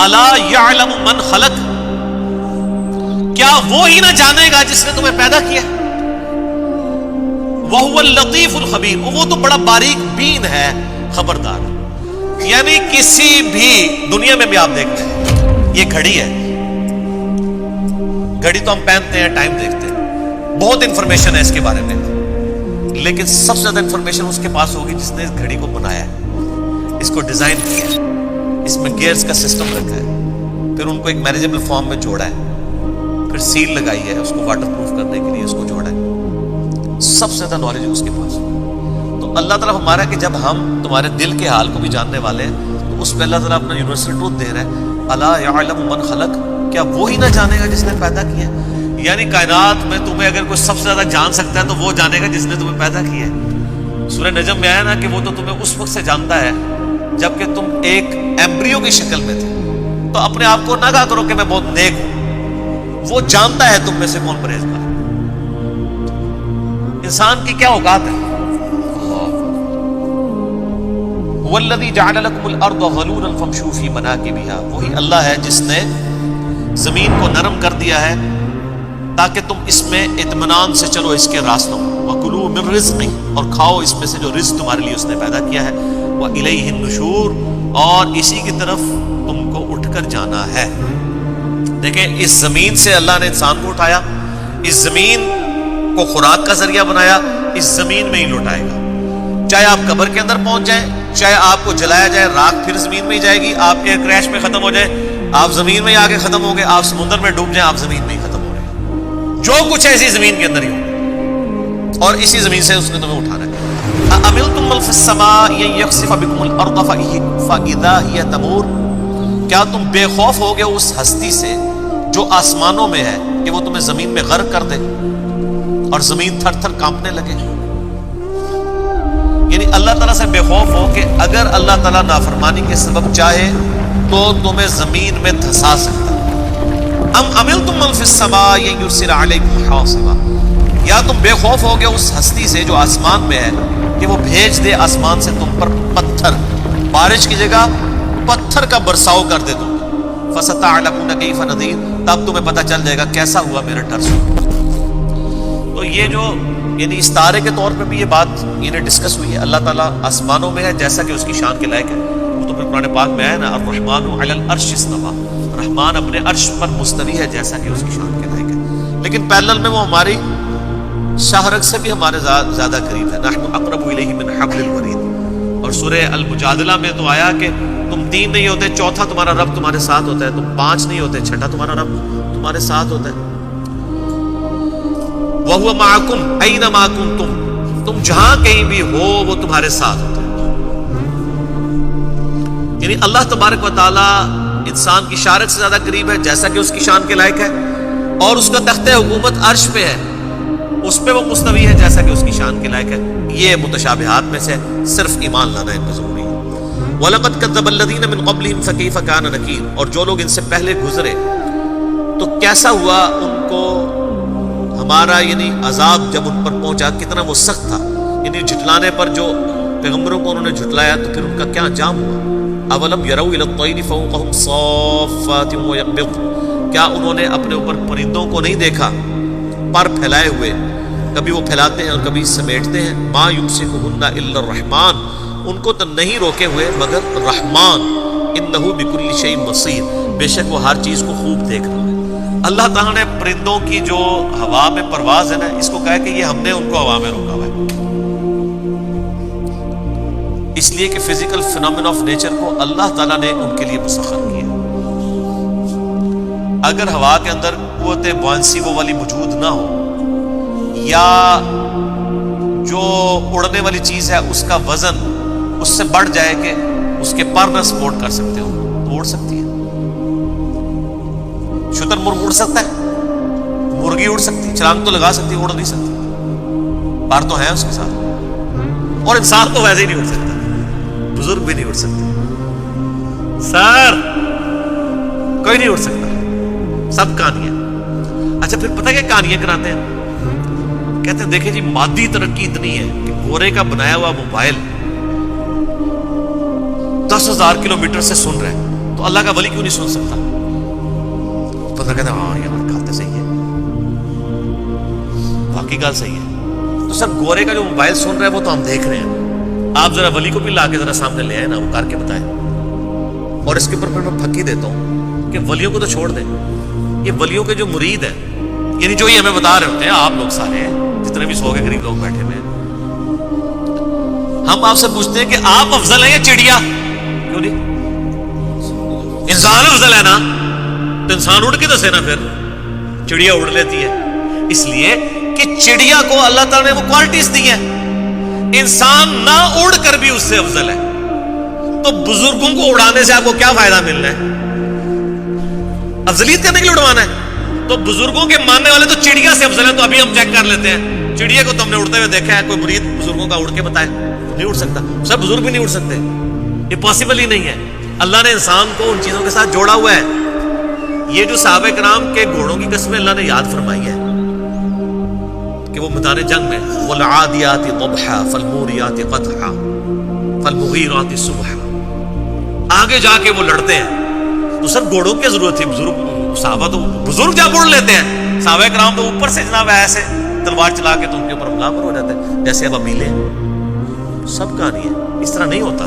الا یعلم من خلق، کیا وہی نہ جانے گا جس نے تمہیں پیدا کیا؟ وَهُوَ اللَّطِيفُ الْخَبِيرُ، وہ تو بڑا باریک بین ہے، خبردار۔ یعنی کسی بھی دنیا میں بھی آپ دیکھتے ہیں، یہ گھڑی ہے، گھڑی تو ہم پہنتے ہیں، ٹائم دیکھتے ہیں، بہت انفارمیشن ہے اس کے بارے میں، لیکن سب سے زیادہ انفارمیشن اس کے پاس ہوگی جس نے اس گھڑی کو بنایا ہے، اس کو ڈیزائن کیا ہے، اس میں گیئرز کا سسٹم رکھا ہے، پھر ان کو ایک مینیجبل فارم میں جوڑا ہے، پھر سیل لگائی ہے، اس کو واٹر پروف کرنے کے لیے اس کو جوڑا ہے، سب سے زیادہ نالج اس کے پاس۔ تو اللہ تعالیٰ ہمارا کہ جب ہم تمہارے دل کے حال کو بھی جاننے والے ہیں، تو اس پہ اللہ تعالیٰ اپنا یونیورسل ٹروتھ دے رہا ہے، الا یعلم من خلق، کیا وہی نہ جانے گا جس نے پیدا کیا ہے؟ یعنی کائنات میں تمہیں اگر کوئی سب سے زیادہ جان سکتا ہے تو وہ جانے گا جس نے تمہیں پیدا کیا ہے۔ سورہ نجم میں آیا نا کہ وہ تو تمہیں اس وقت سے جانتا ہے جبکہ تم ایک ایمبریو کی شکل میں تھے، تو اپنے آپ کو نہ کہا کرو کہ میں بہت نیک ہوں، وہ جانتا ہے تم میں سے کون پرہیزگار۔ انسان کی کیا اوقات ہے؟ وَالَّذِي جَعَلَ لَكُمُ الْأَرْضَ ظَلُولًا فَامْشُوا فِي مَنَاكِبِهَا، وہی اللہ ہے جس نے زمین کو نرم کر دیا ہے تاکہ تم اس میں اطمینان سے چلو اس کے راستوں میں، وَكُلُوا مِن رِزْقِهِ، اور کھاؤ اس میں سے جو رزق تمہارے لیے اس نے پیدا کیا ہے، وَإِلَيْهِ النُّشُورُ، اور اسی کی طرف تم کو اٹھ کر جانا ہے۔ دیکھیں اس زمین سے اللہ نے انسان کو اٹھایا، اس زمین کو خوراک کا ذریعہ بنایا، اس زمین میں ہی لوٹائے گا، چاہے آپ قبر کے اندر پہنچ جائیں، چاہے آپ کو جلایا جائے، راکھ پھر زمین میں ہی جائے گی، آپ ایئر کریش میں ختم ہو جائیں آپ زمین میں ہی آگے ختم ہو گئے، آپ سمندر میں ڈوب جائیں آپ زمین میں ہی ختم ہو گئے، جو کچھ ہے اسی زمین کے اندر ہی ہو، اور اسی زمین سے اس نے تمہیں اٹھانا ہے۔ أَأَمِنْتُم مَّن فِي السَّمَاءِ أَن يَخْسِفَ بِكُمُ الْأَرْضَ فَإِذَا هِيَ تَمُورُ، کیا تم بے خوف ہو گئے اس ہستی سے جو آسمانوں میں ہے کہ وہ تمہیں زمین میں غرق کر دے اور زمین تھر تھر کانپنے لگے؟ یعنی اللہ تعالیٰ سے بے خوف ہو کہ اگر اللہ تعالیٰ نافرمانی کے سبب چاہے تو تمہیں زمین میں دھسا سکتا ہے۔ ام امنتم من فی السماء ان یرسل علیکم حاصبا، یا تم بے خوف ہو گے اس ہستی سے جو آسمان میں ہے کہ وہ بھیج دے آسمان سے تم پر پتھر، بارش کی جگہ پتھر کا برساؤ کر دے تم، فستعلمون کیف نذیر، تب تمہیں پتہ چل جائے گا کیسا ہوا میرا ڈر سے۔ تو یہ جو یعنی استعارے کے طور پہ بھی یہ بات انہیں ڈسکس ہوئی ہے، اللہ تعالیٰ آسمانوں میں ہے جیسا کہ اس کی شان کے لائق ہے، وہ تو پھر قرآن پاک میں آیا نا، الرحمن علی العرش استویٰ، رحمان اپنے عرش پر مستوی ہے جیسا کہ اس کی شان کے لائق ہے، لیکن پیرلل میں وہ ہماری شاہرگ سے بھی ہمارے زیادہ قریب ہے، نحن اقرب الیہ من حبل الورید۔ اور سورہ المجادلہ میں تو آیا کہ تم تین نہیں ہوتے، چوتھا تمہارا رب تمہارے ساتھ ہوتا ہے، تم پانچ نہیں ہوتے، چھٹا تمہارا رب تمہارے ساتھ ہوتا ہے۔ وَهُوَ مَعَكُمْ أَيْنَمَا كُنْتُمْ، تم جہاں کہیں بھی ہو وہ تمہارے ساتھ ہوتا ہے۔ یعنی اللہ تبارک و تعالیٰ انسان کی شارک سے زیادہ قریب ہے جیسا کہ اس کی شان کے لائق ہے، اور اس کا تخت حکومت عرش پہ ہے، اس پہ وہ مستوی ہے جیسا کہ اس کی شان کے لائق ہے۔ یہ متشابہات میں سے صرف ایمان لانا ان کو ضروری ہے۔ وَلَقَدْ كَذَّبَ الَّذِينَ مِن قَبْلِهِمْ فَكَيْفَ كَانَ نَكِيرٌ، اور جو لوگ ان سے پہلے گزرے تو کیسا ہوا ان کو ہمارا یعنی عذاب جب ان پر پہنچا، کتنا وہ سخت تھا۔ یعنی جھٹلانے پر جو پیغمبروں کو انہوں نے جھٹلایا تو پھر ان کا کیا انجام ہوا۔ اولم يروا الى الطير فوقهم صافات ويقبضن، کیا انہوں نے اپنے اوپر پرندوں کو نہیں دیکھا پر پھیلائے ہوئے، کبھی وہ پھیلاتے ہیں اور کبھی سمیٹتے ہیں۔ ما يمسكهن الا الرحمن، ان کو تو نہیں روکے ہوئے مگر رحمان، انه بكل شيء بصير، بے شک وہ ہر چیز کو خوب دیکھ رہا ہے۔ اللہ تعالیٰ نے پرندوں کی جو ہوا میں پرواز ہے نا، اس کو کہا کہ یہ ہم نے ان کو ہوا میں روکا ہوا ہے، اس لیے کہ فزیکل فینومینا آف نیچر کو اللہ تعالیٰ نے ان کے لیے مسخر کیا۔ اگر ہوا کے اندر قوت بوئنسی وہ والی موجود نہ ہو، یا جو اڑنے والی چیز ہے اس کا وزن اس سے بڑھ جائے کہ اس کے پر نہ سپورٹ کر سکتے ہو تو اڑ سکتی ہے۔ شتر مرغ اڑ سکتا ہے، مرغی اڑ سکتی، چھلانگ تو لگا سکتی، اڑ نہیں سکتی، پر تو ہے اس کے ساتھ۔ اور انسان تو ویسے ہی نہیں اڑ سکتا، بزرگ بھی نہیں اڑ سکتے، سر کوئی نہیں اڑ سکتا، سب کہانیاں۔ اچھا پھر پتہ کیا کہانیاں کراتے ہیں؟ کہتے ہیں دیکھیں جی مادی ترقی اتنی ہے کہ گورے کا بنایا ہوا موبائل 10,000 کلومیٹر سے سن رہے ہیں، تو اللہ کا ولی کیوں نہیں سن سکتا؟ بندہ کہتا ہے ہاں یہ بات تو صحیح ہے، واقعی گال صحیح ہے۔ تو سر گورے کا جو موبائل سن رہا ہے وہ تو ہم دیکھ رہے ہیں، آپ ذرا ولی کو بھی لا کے ذرا سامنے لے آئے نا، وہ کر کے بتائے۔ اور اس کے اوپر پھر میں پھکی دیتا ہوں کہ ولیوں کو تو چھوڑ دیں، یہ ولیوں کے جو مرید ہیں، یعنی جو یہ ہمیں بتا رہے ہوتے ہیں، آپ لوگ سارے جتنے بھی 100 کے قریب لوگ بیٹھے ہوئے ہیں، ہم آپ سے پوچھتے ہیں کہ آپ افضل ہیں یا چڑیا؟ کیوں نہیں؟ انسان افضل ہے نا، تو انسان اڑ کے دسے نا، پھر چڑیا اڑ لیتی ہے، اس لیے کہ چڑیا کو اللہ تعالیٰ نے وہ کوالٹیز دی ہیں، انسان نہ اڑ کر بھی اس سے افضل ہے۔ تو بزرگوں کو اڑانے سے آپ کو کیا فائدہ مل رہا ہے؟ افضلیت کرنے کے لیے اڑوانا ہے؟ تو بزرگوں کے ماننے والے تو چڑیا سے افضل ہے۔ تو ابھی ہم چیک کر لیتے ہیں، چڑیا کو تو ہم نے اڑتے ہوئے دیکھا ہے، کوئی مرید بزرگوں کا اڑ کے بتائے؟ نہیں اڑ سکتا، سب بزرگ بھی نہیں اڑ سکتے، یہ پاسبل ہی نہیں ہے۔ اللہ نے انسان کو ان چیزوں کے ساتھ جوڑا ہوا ہے۔ یہ جو صحابہ کرام کے گھوڑوں کی قسمیں اللہ نے یاد فرمائی ہے کہ وہ میدان جنگ میں والعادیات ضبحا فالموریات قدحا فالمغیرات صبحا، آگے جا کے وہ لڑتے ہیں۔ تو سب گھوڑوں کی ضرورت تھی، بزرگ صحابہ تو بزرگ جا بوڑھ لیتے ہیں، صحابہ کرام تو اوپر سے جناب ایسے تلوار چلا کے تو ان کے اوپر حملہ ہو جاتے ہیں، جیسے اب امیلے۔ سب کہانی ہے، اس طرح نہیں ہوتا۔